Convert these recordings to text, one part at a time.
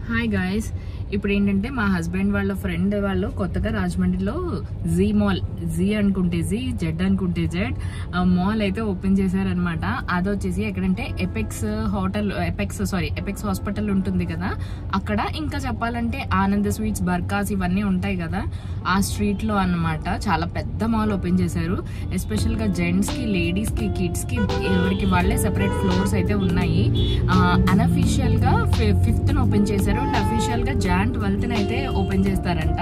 Hi guys, ఇప్పుడు ఏంటంటే మా హస్బెండ్ వాళ్ళ ఫ్రెండ్ వాళ్ళు కొత్తగా రాజమండ్రిలో జీ మాల్, జీ అనుకుంటే జీ, జెడ్ అనుకుంటే జెడ్ మాల్ అయితే ఓపెన్ చేశారనమాట. అది వచ్చేసి ఎక్కడంటే ఎపెక్స్ హాస్పిటల్ ఉంటుంది కదా అక్కడ. ఇంకా చెప్పాలంటే ఆనంద్ స్వీట్స్, బర్కాస్ ఇవన్నీ ఉంటాయి కదా ఆ స్ట్రీట్ లో అన్నమాట. చాలా పెద్ద మాల్ ఓపెన్ చేశారు. ఎస్పెషల్ గా జెంట్స్ కి, లేడీస్ కి, కిడ్స్ కి ఎవరికి వాళ్ళే సెపరేట్ ఫ్లోర్స్ అయితే ఉన్నాయి. అన్అఫీషియల్ గా 5th ఓపెన్ చేశారు అండ్ అఫీషియల్ గా Jan 12th అయితే ఓపెన్ చేస్తారంట.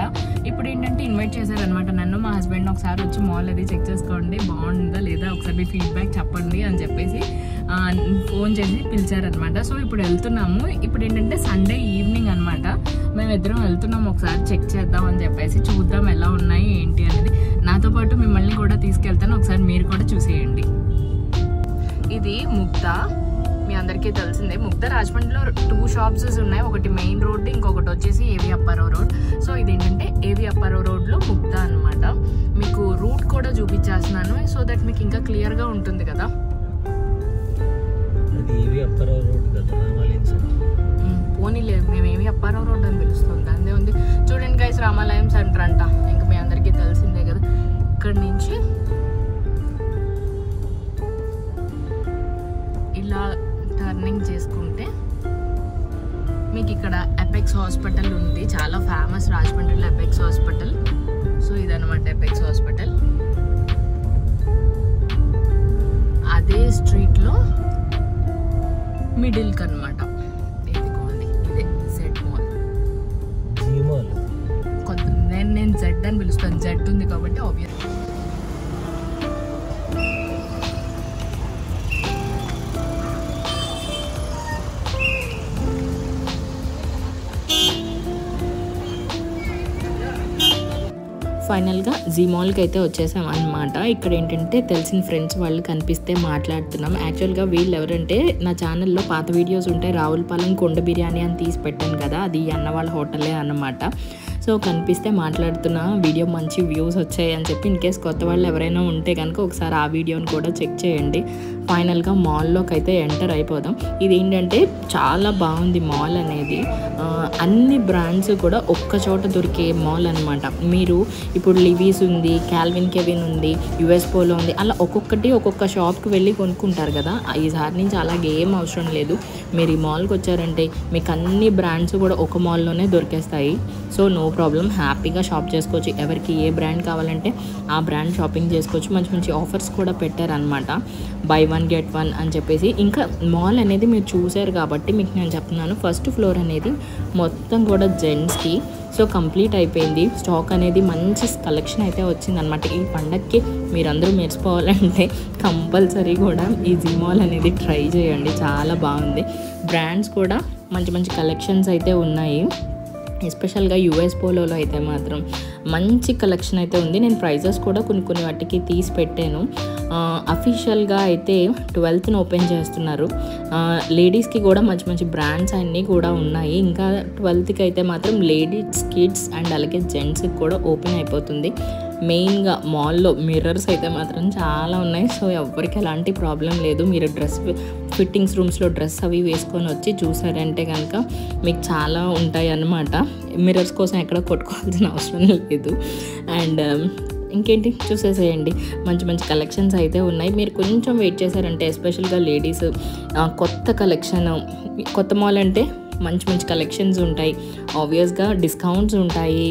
ఇప్పుడు ఏంటంటే ఇన్వైట్ చేశారనమాట నన్ను, మా హస్బెండ్ ఒకసారి వచ్చి మాల్ అది చెక్ చేసుకోండి, బాగుందా లేదా ఒకసారి మీ ఫీడ్బ్యాక్ చెప్పండి అని చెప్పేసి ఫోన్ చేసి పిలిచారనమాట. సో ఇప్పుడు వెళ్తున్నాము. ఇప్పుడు ఏంటంటే సండే ఈవినింగ్ అనమాట. మేమిద్దరం వెళ్తున్నాము, ఒకసారి చెక్ చేద్దాం అని చెప్పేసి, చూద్దాం ఎలా ఉన్నాయి ఏంటి అనేది. నాతో పాటు మిమ్మల్ని కూడా తీసుకెళ్తాను, ఒకసారి మీరు కూడా చూసేయండి. ఇది ముగ్ధా, మీ అందరికీ తెలిసిందే. ముగ్ధ రాజమండ్రిలో 2 షాప్స్ ఉన్నాయి, ఒకటి మెయిన్ రోడ్, ఇంకొకటి వచ్చేసి ఏవి అప్పారావు రోడ్. సో ఇదేంటంటే ఏవి అప్పారావు రోడ్లో ముగ్ధ అనమాట. మీకు రూట్ కూడా చూపించేస్తున్నాను సో దట్ మీకు ఇంకా క్లియర్గా ఉంటుంది కదా. పోనీలే, మేము ఏవి అప్పారావు రోడ్ అని పిలుస్తుంది, అందే ఉంది. చూడండి గైస్, రామాలయం సెంటర్ అంట, ఇంకా మీ అందరికీ తెలిసిందే కదా. ఇక్కడ నుంచి ఇలా టర్నింగ్ చేసుకుంటే మీకు ఇక్కడ ఎపెక్స్ హాస్పిటల్ ఉంది, చాలా ఫేమస్ రాజమండ్రిలో ఎపెక్స్ హాస్పిటల్. సో ఇదనమాట ఎపెక్స్ హాస్పిటల్. అదే స్ట్రీట్లో మిడిల్కి అనమాట. ఇదిగోండి, ఇదే జెడ్ మాల్. నేను జెడ్ అని పిలుస్తాను, జెడ్ ఉంది కాబట్టి ఆబ్వియస్. ఫైనల్గా జీ మాల్కి అయితే వచ్చేసాం అనమాట. ఇక్కడ ఏంటంటే తెలిసిన ఫ్రెండ్స్ వాళ్ళు కనిపిస్తే మాట్లాడుతున్నాం. యాక్చువల్గా వీళ్ళు ఎవరంటే నా ఛానల్లో పాత వీడియోస్ ఉంటాయి, రావులపాలెం కొండ బిర్యానీ అని తీసి పెట్టాను కదా, అది అన్న వాళ్ళ హోటలే అన్నమాట. సో కనిపిస్తే మాట్లాడుతున్నా, వీడియో మంచి వ్యూస్ వచ్చాయి అని చెప్పి. ఇన్ కేస్ కొత్త వాళ్ళు ఎవరైనా ఉంటే కనుక ఒకసారి ఆ వీడియోని కూడా చెక్ చేయండి. ఫైనల్గా మాల్లోకి అయితే ఎంటర్ అయిపోదాం. ఇది ఏంటంటే చాలా బాగుంది మాల్ అనేది. అన్ని బ్రాండ్స్ కూడా ఒక్క చోట దొరికే మాల్ అనమాట. మీరు ఇప్పుడు లివీస్ ఉంది, కాల్విన్ కెవిన్ ఉంది, యుఎస్ పోలో ఉంది, అలా ఒక్కొక్కటి ఒక్కొక్క షాప్కి వెళ్ళి కొనుక్కుంటారు కదా. ఈసారి నుంచి అలాగే ఏం అవసరం లేదు. మీరు ఈ మాల్కి వచ్చారంటే మీకు అన్ని బ్రాండ్స్ కూడా ఒక మాల్లోనే దొరికేస్తాయి. సో నో ప్రాబ్లం, హ్యాపీగా షాప్ చేసుకోవచ్చు. ఎవరికి ఏ బ్రాండ్ కావాలంటే ఆ బ్రాండ్ షాపింగ్ చేసుకోవచ్చు. మంచి మంచి ఆఫర్స్ కూడా పెట్టారనమాట, బై 1 get 1 అని చెప్పేసి. ఇంకా మాల్ అనేది మీరు చూసారు కాబట్టి మీకు నేను చెప్తున్నాను, ఫస్ట్ ఫ్లోర్ అనేది మొత్తం కూడా జెంట్స్కి. సో కంప్లీట్ అయిపోయింది. స్టాక్ అనేది మంచి కలెక్షన్ అయితే వచ్చిందనమాట. ఈ పండగకి మీరందరూ మెరిసిపోవాలంటే కంపల్సరీ కూడా ఈ జీ మాల్ అనేది ట్రై చేయండి, చాలా బాగుంది. బ్రాండ్స్ కూడా మంచి మంచి కలెక్షన్స్ అయితే ఉన్నాయి. ఎస్పెషల్గా యుఎస్ పోలోలో అయితే మాత్రం మంచి కలెక్షన్ అయితే ఉంది. నేను ప్రైజెస్ కూడా కొన్ని వాటికి తీసి పెట్టాను. అఫీషియల్గా అయితే 12th ఓపెన్ చేస్తున్నారు. లేడీస్కి కూడా మంచి మంచి బ్రాండ్స్ అన్నీ కూడా ఉన్నాయి. ఇంకా 12th అయితే మాత్రం లేడీస్, కిడ్స్ అండ్ అలాగే జెంట్స్కి కూడా ఓపెన్ అయిపోతుంది. మెయిన్గా మాల్లో మిర్రర్స్ అయితే మాత్రం చాలా ఉన్నాయి. సో ఎవరికి ఎలాంటి ప్రాబ్లం లేదు. మీరు డ్రెస్ ఫిట్టింగ్స్ రూమ్స్లో డ్రెస్ అవి వేసుకొని వచ్చి చూసారంటే కనుక మీకు చాలా ఉంటాయి అన్నమాట. మిర్రర్స్ కోసం ఎక్కడ కొట్టుకోవాల్సిన అవసరం లేదు. అండ్ ఇంకేంటి, చూసేసేయండి. మంచి మంచి కలెక్షన్స్ అయితే ఉన్నాయి. మీరు కొంచెం వెయిట్ చేశారంటే, ఎస్పెషల్గా లేడీస్, కొత్త కలెక్షన్, కొత్త మాల్ అంటే మంచి మంచి కలెక్షన్స్ ఉంటాయి, ఆబ్వియస్గా డిస్కౌంట్స్ ఉంటాయి.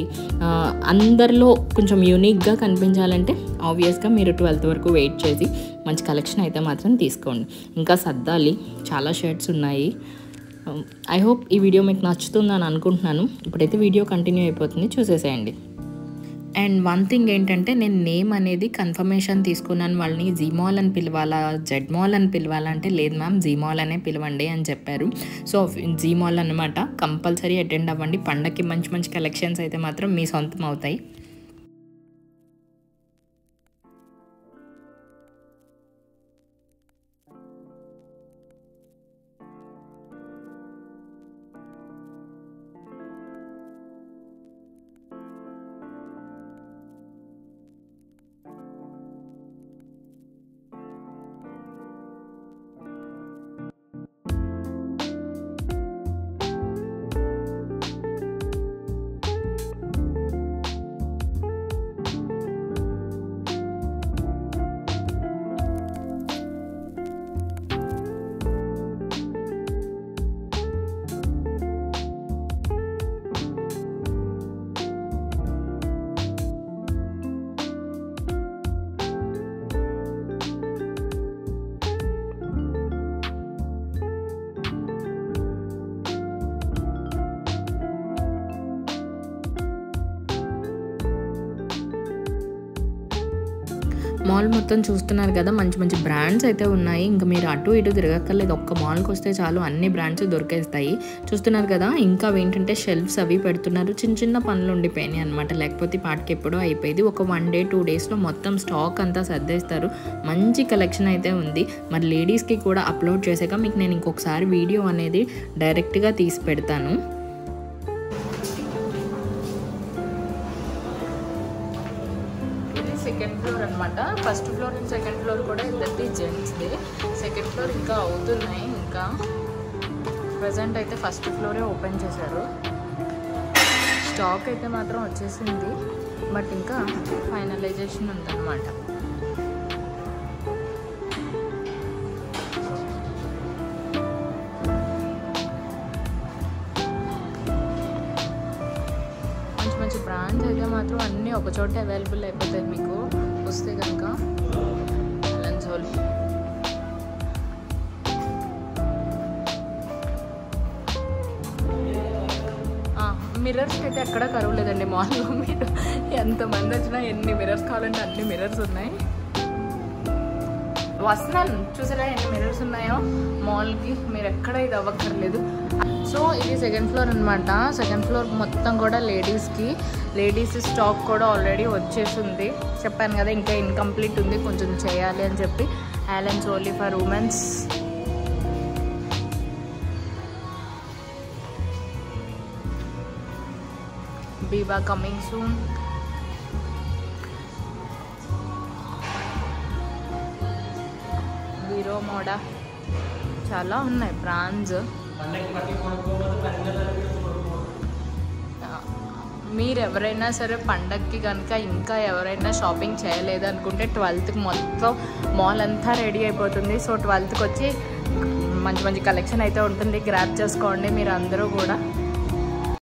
అందరిలో కొంచెం యూనిక్గా కనిపించాలంటే ఆబ్వియస్గా మీరు 12th వరకు వెయిట్ చేసి మంచి కలెక్షన్ అయితే మాత్రం తీసుకోండి. ఇంకా సర్దాలి, చాలా షర్ట్స్ ఉన్నాయి. ఐ హోప్ ఈ వీడియో మీకు నచ్చుతుందని అనుకుంటున్నాను. ఇప్పుడైతే వీడియో కంటిన్యూ అయిపోతుంది, చూసేసేయండి. అండ్ వన్ థింగ్ ఏంటంటే, నేను నేమ్ అనేది కన్ఫర్మేషన్ తీసుకున్నాను వాళ్ళని. జీ మాల్ అని పిలవాలా, జెడ్ మాల్ అని పిలవాలా అంటే, లేదు మ్యామ్ జీ మాల్ అనే పిలవండి అని చెప్పారు. సో జీ మాల్ అనమాట, కంపల్సరీ అటెండ్ అవ్వండి. పండగకి మంచి మంచి కలెక్షన్స్ అయితే మాత్రం మీ సొంతం అవుతాయి. మాల్ మొత్తం చూస్తున్నారు కదా, మంచి మంచి బ్రాండ్స్ అయితే ఉన్నాయి. ఇంకా మీరు అటు ఇటు తిరగక్కర్లేదు, ఒక్క మాల్కి వస్తే చాలు అన్ని బ్రాండ్స్ దొరికేస్తాయి. చూస్తున్నారు కదా, ఇంకా ఏంటంటే షెల్ఫ్స్ అవి పెడుతున్నారు. చిన్న చిన్న పనులు ఉండిపోయినాయి అనమాట, లేకపోతే పాటికి ఎప్పుడో అయిపోయింది. ఒక 1 day 2 daysలో మొత్తం స్టాక్ అంతా సర్దేస్తారు. మంచి కలెక్షన్ అయితే ఉంది. మరి లేడీస్కి కూడా అప్లోడ్ చేసాక మీకు నేను ఇంకొకసారి వీడియో అనేది డైరెక్ట్గా తీసి పెడతాను. సెకండ్ ఫ్లోర్ అనమాట. First floor and second floor కూడా ఇద్దరిది జెంట్స్ది. సెకండ్ ఫ్లోర్ ఇంకా అవుతున్నాయి. ఇంకా ప్రజెంట్ అయితే ఫస్ట్ ఫ్లోరే ఓపెన్ చేశారు. స్టాక్ అయితే మాత్రం వచ్చేసింది, బట్ ఇంకా ఫైనలైజేషన్ ఉందన్నమాట. మంచి బ్రాండ్స్ అయితే మాత్రం అన్నీ ఒక చోట అవైలబుల్ అయిపోతాయి మీకు వస్తే కనుక. లెన్సోల్ మిర్రర్స్ అయితే ఎక్కడ కరువు లేదండి మాల్లో. మీరు ఎంతమంది వచ్చినా ఎన్ని మిర్రర్స్ కావాలంటే అన్ని మిర్రర్స్ ఉన్నాయి. వస్తున్నాను చూసారా ఎన్ని మిర్రర్స్ ఉన్నాయో మాల్కి, మీరు ఎక్కడ ఇది అవ్వక్కర్లేదు. సో ఇది సెకండ్ ఫ్లోర్ అనమాట. సెకండ్ ఫ్లోర్ మొత్తం కూడా లేడీస్ స్టాక్ కూడా ఆల్రెడీ వచ్చేసింది. చెప్పాను కదా ఇంకా ఇన్కంప్లీట్ ఉంది, కొంచెం చేయాలి అని చెప్పి. Allens only for womens. Biba coming soon. Vero Moda చాలా ఉన్నాయి బ్రాండ్స్. మీరు ఎవరైనా సరే పండగకి కనుక ఇంకా ఎవరైనా షాపింగ్ చేయలేదు అనుకుంటే 12th మొత్తం మాల్ అంతా రెడీ అయిపోతుంది. సో 12th వచ్చి మంచి మంచి కలెక్షన్ అయితే ఉంటుంది, గ్రాబ్ చేసుకోండి మీరు అందరూ కూడా.